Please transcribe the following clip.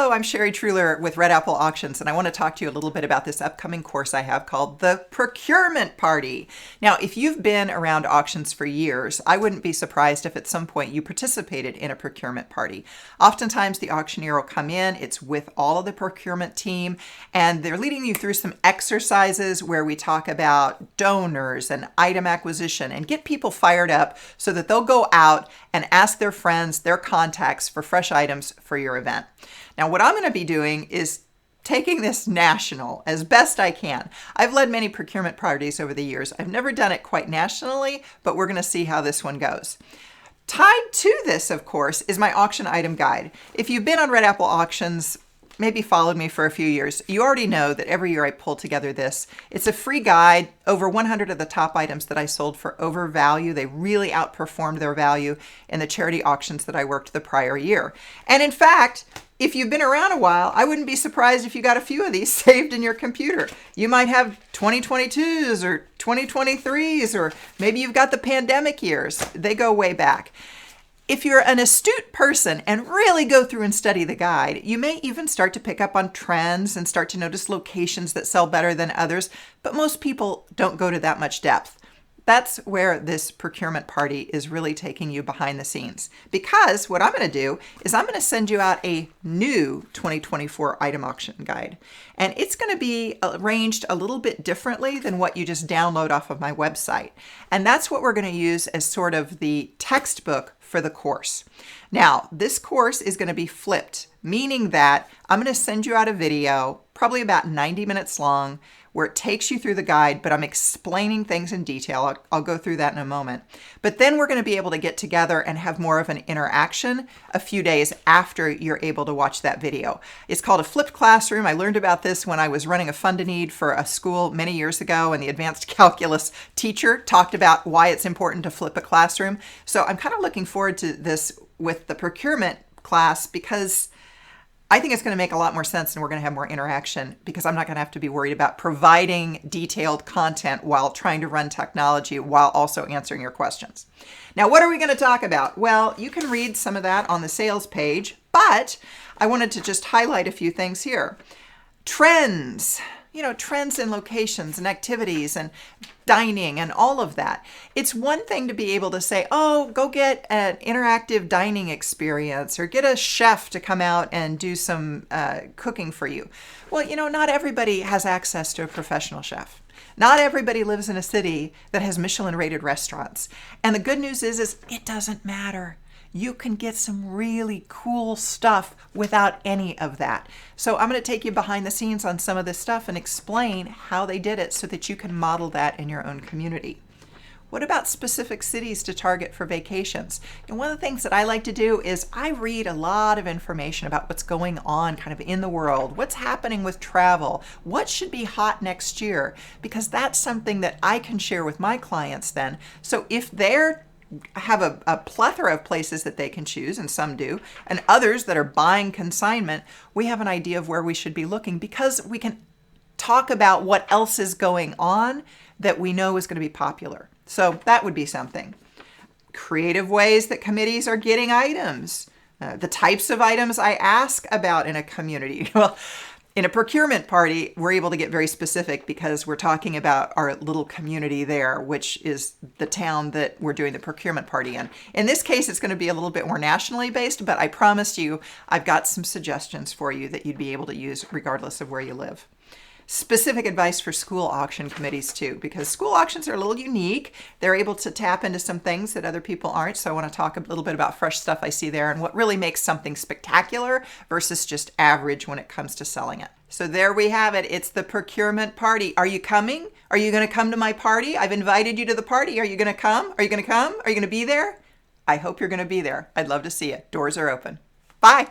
Hello, I'm Sherry Truler with Red Apple Auctions, and I want to talk to you a little bit about this upcoming course I have called the Procurement Party. Now, if you've been around auctions for years, I wouldn't be surprised if at some point you participated in a procurement party. Oftentimes, the auctioneer will come in, it's with all of the procurement team, and they're leading you through some exercises where we talk about donors and item acquisition and get people fired up so that they'll go out and ask their friends, their contacts for fresh items for your event. Now, what I'm going to be doing is taking this national as best I can. I've led many procurement parties over the years. I've never done it quite nationally, but we're going to see how this one goes. Tied to this, of course, is my auction item guide. If you've been on Red Apple Auctions, maybe followed me for a few years, you already know that every year I pull together this. It's a free guide, over 100 of the top items that I sold for over value. They really outperformed their value in the charity auctions that I worked the prior year. And in fact, if you've been around a while, I wouldn't be surprised if you got a few of these saved in your computer. You might have 2022s or 2023s, or maybe you've got the pandemic years. They go way back. If you're an astute person and really go through and study the guide, you may even start to pick up on trends and start to notice locations that sell better than others, but most people don't go to that much depth. That's where this procurement party is really taking you behind the scenes. Because what I'm going to do is I'm going to send you out a new 2024 item auction guide. And it's going to be arranged a little bit differently than what you just download off of my website. And that's what we're going to use as sort of the textbook for the course. Now, this course is going to be flipped, meaning that I'm going to send you out a video, probably about 90 minutes long, where it takes you through the guide, but I'm explaining things in detail. I'll go through that in a moment. But then we're going to be able to get together and have more of an interaction a few days after you're able to watch that video. It's called a flipped classroom. I learned about this when I was running a fund-a-need for a school many years ago, and the advanced calculus teacher talked about why it's important to flip a classroom. So I'm kind of looking forward to this with the procurement class because I think it's going to make a lot more sense and we're going to have more interaction because I'm not going to have to be worried about providing detailed content while trying to run technology while also answering your questions. Now, what are we going to talk about? Well, you can read some of that on the sales page, but I wanted to just highlight a few things here. Trends. Trends in locations and activities and dining and all of that. It's one thing to be able to say, oh, go get an interactive dining experience or get a chef to come out and do some cooking for you. Well, not everybody has access to a professional chef. Not everybody lives in a city that has Michelin-rated restaurants. And the good news is it doesn't matter. You can get some really cool stuff without any of that. So I'm going to take you behind the scenes on some of this stuff and explain how they did it so that you can model that in your own community. What about specific cities to target for vacations? And one of the things that I like to do is I read a lot of information about what's going on kind of in the world, what's happening with travel, what should be hot next year, because that's something that I can share with my clients then. So if they're have a plethora of places that they can choose, and some do, and others that are buying consignment, we have an idea of where we should be looking because we can talk about what else is going on that we know is going to be popular. So that would be something. Creative ways that committees are getting items. The types of items I ask about in a community. Well, in a procurement party, we're able to get very specific because we're talking about our little community there, which is the town that we're doing the procurement party in. In this case, it's going to be a little bit more nationally based, but I promised you I've got some suggestions for you that you'd be able to use regardless of where you live. Specific advice for school auction committees too, because school auctions are a little unique. They're able to tap into some things that other people aren't. So I want to talk a little bit about fresh stuff I see there and what really makes something spectacular versus just average when it comes to selling it. So there we have it. It's the procurement party. Are you coming? Are you going to come to my party? I've invited you to the party. Are you going to come? Are you going to come? Are you going to be there? I hope you're going to be there. I'd love to see you. Doors are open. Bye.